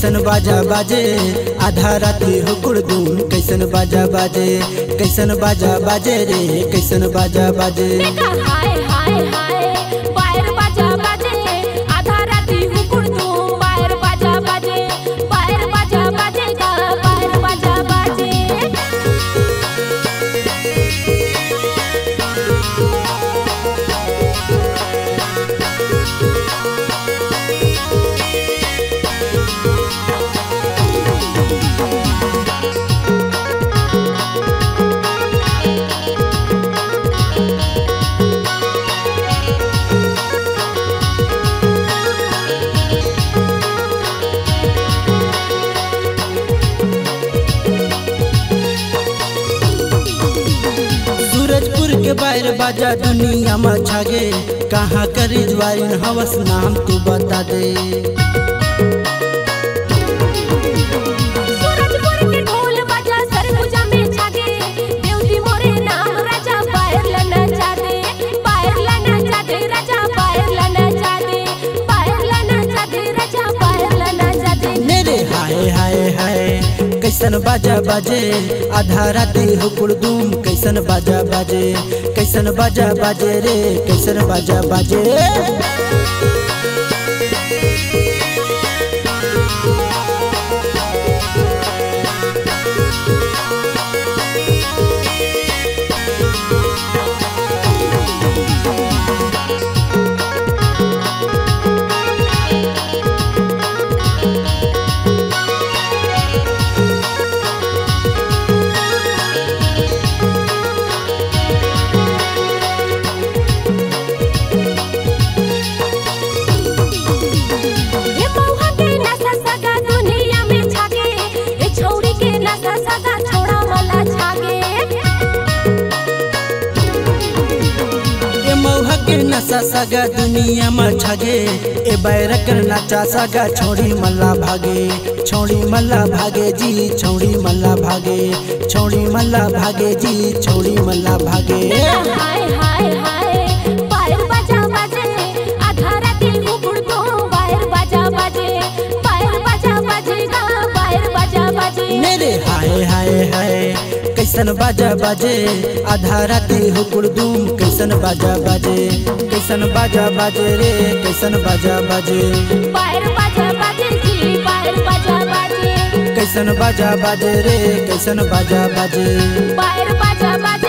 कैसन बाजा बाजे आधा राती हो कुड़दूम कैसन बाजा बाजे कैसन बाजा बाजे रे कैसन बाजा बाजे हाय हाय हाय बायर बाजा बाजे आधा राती हो कुड़दूम बायर बाजा बाजे बायर बाजा बाजे गा बायर बाजा बाजे सूरजपुर के बाहर बाजा दुनिया में छागे कहाँ करी ज्वाइन हवस नाम तू बता दे। सूरजपुर के ढोल बाजा सरगुजा में छागे देवती मोरे नाम राजा बायर लना चादे बायर लना चादे राजा बायर लना चादे बायर लना चादे राजा बायर लना चादे मेरे हाय हाय हाय कैसन बाजा बाजे आधा राती हो कुड़दूम कैसन बाजा बाजे कैसन बाजा बाजे रे कैसन बाजा बाजे नशा सगा दुनिया में छगे ए बैर कर नाचा सगा छोड़ी मल्ला भागे छोड़ी मल्ला भागे जी छोड़ी मल्ला भागे छोड़ी मल्ला भागे जी छोड़ी मल्ला भागे हाय हाय हाय बायर बाजा बाजे आधा राती हो कुड़दूम बायर बाजा बाजे बायर बाजा बाजे गा बायर बाजा बाजे मेरे हाय हाय हाय कैसन बाजा बाजे आधा राती हो कुड़दूम कैसन बाजा बाजे कैसन बाजा बाजे रे कैसन बाजा बाजे बायर बाजा बाजे जी बायर बाजा बाजे कैसन बाजा बाजे रे कैसन बाजा बाजे बायर बाजा बाजे